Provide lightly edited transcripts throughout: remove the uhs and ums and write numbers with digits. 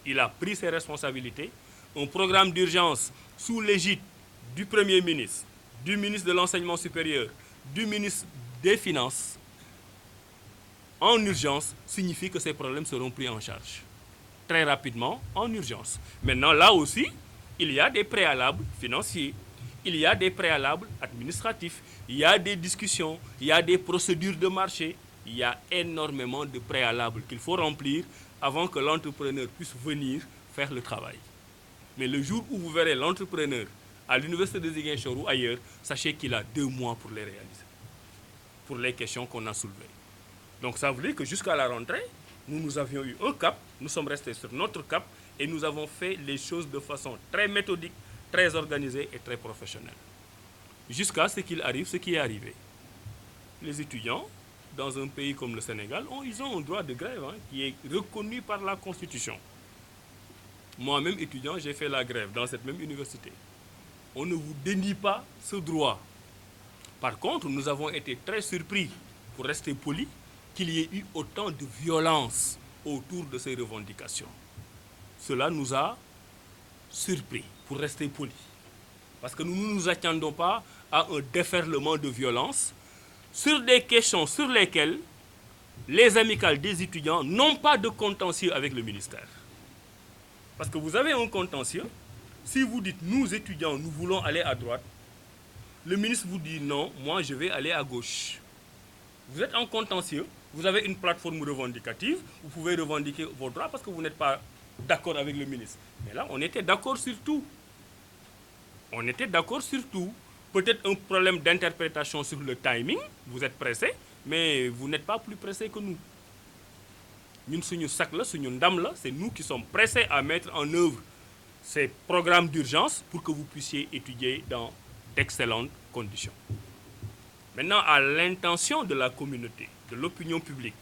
il a pris ses responsabilités. Un programme d'urgence sous l'égide du Premier ministre, du ministre de l'Enseignement supérieur, du ministre des Finances, en urgence, signifie que ces problèmes seront pris en charge très rapidement en urgence. Maintenant, là aussi, il y a des préalables financiers, il y a des préalables administratifs, il y a des discussions, il y a des procédures de marché, il y a énormément de préalables qu'il faut remplir avant que l'entrepreneur puisse venir faire le travail. Mais le jour où vous verrez l'entrepreneur à l'université de Ziguinchor ou ailleurs, sachez qu'il a 2 mois pour les réaliser, pour les questions qu'on a soulevées. Donc ça veut dire que jusqu'à la rentrée, nous avions eu un cap, nous sommes restés sur notre cap et nous avons fait les choses de façon très méthodique, très organisée et très professionnelle. Jusqu'à ce qu'il arrive ce qui est arrivé. Les étudiants, dans un pays comme le Sénégal, ils ont un droit de grève qui est reconnu par la Constitution. Moi-même, étudiant, j'ai fait la grève dans cette même université. On ne vous dénie pas ce droit. Par contre, nous avons été très surpris, pour rester polis, qu'il y ait eu autant de violence autour de ces revendications. Cela nous a surpris, pour rester polis. Parce que nous ne nous attendons pas à un déferlement de violence sur des questions sur lesquelles les amicales des étudiants n'ont pas de contentieux avec le ministère. Parce que vous avez un contentieux, si vous dites nous étudiants, nous voulons aller à droite, le ministre vous dit non, moi je vais aller à gauche. Vous êtes en contentieux, vous avez une plateforme revendicative, vous pouvez revendiquer vos droits parce que vous n'êtes pas d'accord avec le ministre. Mais là, on était d'accord sur tout. On était d'accord sur tout. Peut-être un problème d'interprétation sur le timing, vous êtes pressé, mais vous n'êtes pas plus pressé que nous. C'est nous qui sommes pressés à mettre en œuvre ces programmes d'urgence pour que vous puissiez étudier dans d'excellentes conditions. Maintenant, à l'intention de la communauté, de l'opinion publique,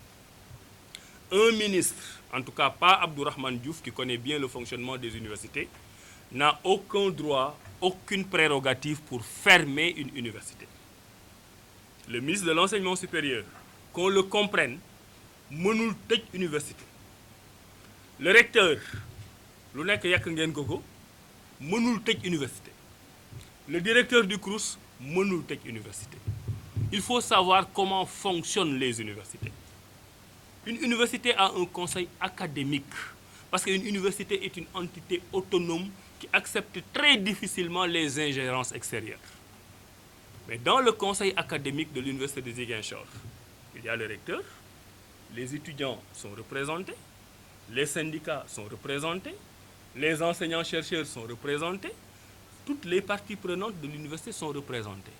un ministre, en tout cas pas Abdourahmane Diouf, qui connaît bien le fonctionnement des universités, n'a aucun droit, aucune prérogative pour fermer une université. Le ministre de l'Enseignement supérieur, qu'on le comprenne, mënul tëj université. Le recteur, lu nekk yàq ngeen ko, mënul tëj université. Le directeur du CROUS, mënul tëj université. Il faut savoir comment fonctionnent les universités. Une université a un conseil académique, parce qu'une université est une entité autonome qui accepte très difficilement les ingérences extérieures. Mais dans le conseil académique de l'université de Ziguinchor, il y a le recteur, les étudiants sont représentés, les syndicats sont représentés, les enseignants-chercheurs sont représentés, toutes les parties prenantes de l'université sont représentées.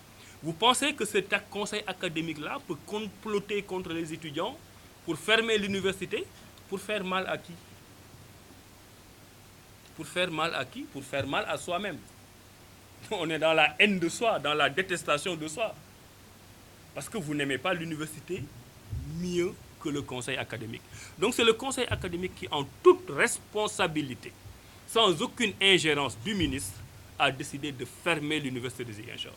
Vous pensez que ce conseil académique-là peut comploter contre les étudiants pour fermer l'université, pour faire mal à qui? Pour faire mal à qui? Pour faire mal à soi-même. On est dans la haine de soi, dans la détestation de soi. Parce que vous n'aimez pas l'université mieux que le conseil académique. Donc c'est le conseil académique qui, en toute responsabilité, sans aucune ingérence du ministre, a décidé de fermer l'université de Ziguinchor.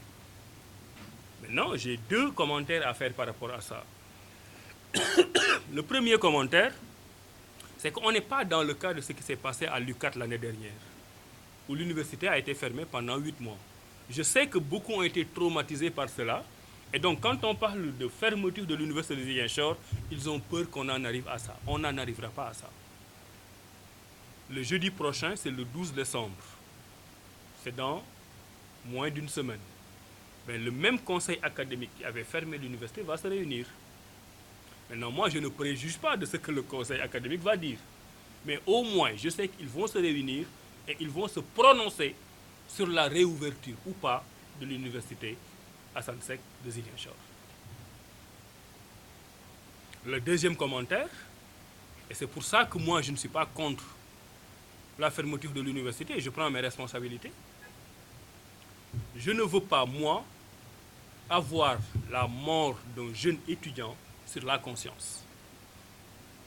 Maintenant, j'ai 2 commentaires à faire par rapport à ça. Le premier commentaire, c'est qu'on n'est pas dans le cas de ce qui s'est passé à l'UCAT l'année dernière, où l'université a été fermée pendant 8 mois. Je sais que beaucoup ont été traumatisés par cela, et donc quand on parle de fermeture de l'université de Ziguinchor, ils ont peur qu'on en arrive à ça. On n'en arrivera pas à ça. Le jeudi prochain, c'est le 12 décembre. C'est dans moins d'une semaine. Mais le même conseil académique qui avait fermé l'université va se réunir. Maintenant, moi, je ne préjuge pas de ce que le conseil académique va dire. Mais au moins, je sais qu'ils vont se réunir et ils vont se prononcer sur la réouverture ou pas de l'université Assane Seck de Ziguinchor. Le deuxième commentaire, et c'est pour ça que moi, je ne suis pas contre la fermeture de l'université, je prends mes responsabilités. Je ne veux pas, moi, avoir la mort d'un jeune étudiant sur la conscience.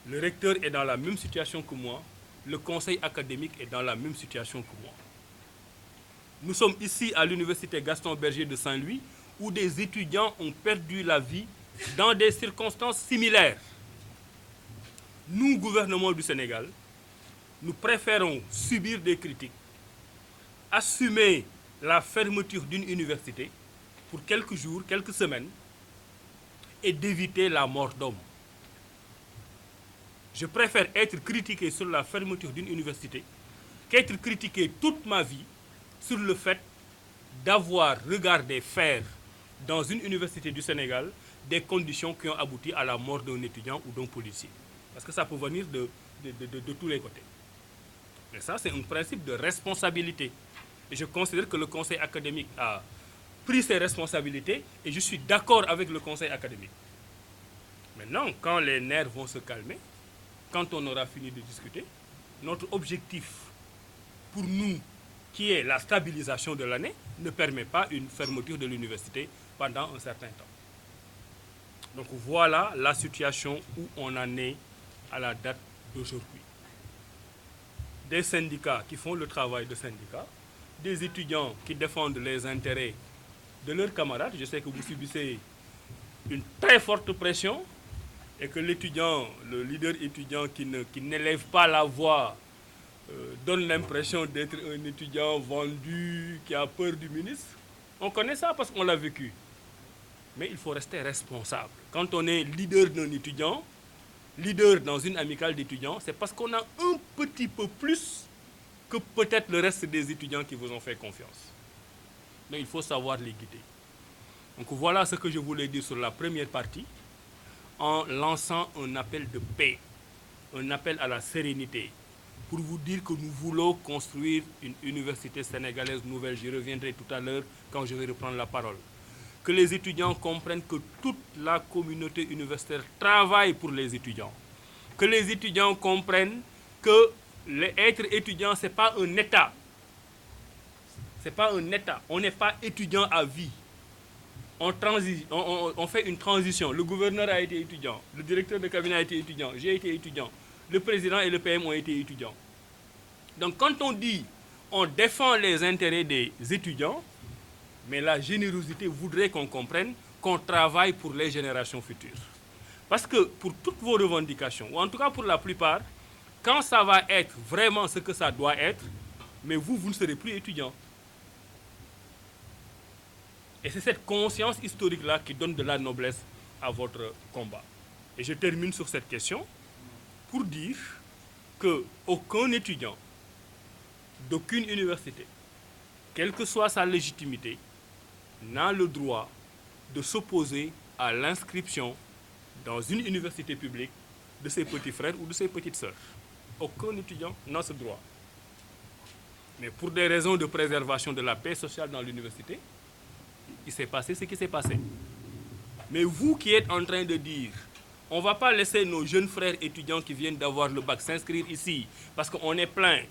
Le recteur est dans la même situation que moi, le conseil académique est dans la même situation que moi. Nous sommes ici à l'université Gaston Berger de Saint-Louis, où des étudiants ont perdu la vie dans des circonstances similaires. Nous, gouvernement du Sénégal, nous préférons subir des critiques, assumer la fermeture d'une université pour quelques jours, quelques semaines, et d'éviter la mort d'homme. Je préfère être critiqué sur la fermeture d'une université qu'être critiqué toute ma vie sur le fait d'avoir regardé faire dans une université du Sénégal des conditions qui ont abouti à la mort d'un étudiant ou d'un policier. Parce que ça peut venir de tous les côtés. Et ça, c'est un principe de responsabilité. Et je considère que le conseil académique a pris ses responsabilités et je suis d'accord avec le conseil académique. Maintenant, quand les nerfs vont se calmer, quand on aura fini de discuter, notre objectif pour nous, qui est la stabilisation de l'année, ne permet pas une fermeture de l'université pendant un certain temps. Donc voilà la situation où on en est à la date d'aujourd'hui. Des syndicats qui font le travail de syndicats, des étudiants qui défendent les intérêts de leurs camarades. Je sais que vous subissez une très forte pression et que l'étudiant, le leader étudiant qui n'élève pas la voix donne l'impression d'être un étudiant vendu, qui a peur du ministre. On connaît ça parce qu'on l'a vécu. Mais il faut rester responsable. Quand on est leader d'un étudiant, leader dans une amicale d'étudiants, c'est parce qu'on a un petit peu plus que peut-être le reste des étudiants qui vous ont fait confiance. Mais il faut savoir les guider. Donc voilà ce que je voulais dire sur la première partie, en lançant un appel de paix, un appel à la sérénité, pour vous dire que nous voulons construire une université sénégalaise nouvelle. J'y reviendrai tout à l'heure quand je vais reprendre la parole. Que les étudiants comprennent que toute la communauté universitaire travaille pour les étudiants. Que les étudiants comprennent que être étudiant, ce n'est pas un état. Ce n'est pas un état. On n'est pas étudiant à vie. On fait une transition. Le gouverneur a été étudiant. Le directeur de cabinet a été étudiant. J'ai été étudiant. Le président et le PM ont été étudiants. Donc quand on dit on défend les intérêts des étudiants, mais la générosité voudrait qu'on comprenne qu'on travaille pour les générations futures. Parce que pour toutes vos revendications, ou en tout cas pour la plupart, quand ça va être vraiment ce que ça doit être, mais vous ne serez plus étudiant. Et c'est cette conscience historique-là qui donne de la noblesse à votre combat. Et je termine sur cette question pour dire qu'aucun étudiant d'aucune université, quelle que soit sa légitimité, n'a le droit de s'opposer à l'inscription dans une université publique de ses petits frères ou de ses petites sœurs. Aucun étudiant n'a ce droit. Mais pour des raisons de préservation de la paix sociale dans l'université, il s'est passé ce qui s'est passé. Mais vous qui êtes en train de dire, on ne va pas laisser nos jeunes frères étudiants qui viennent d'avoir le bac s'inscrire ici parce qu'on est plein,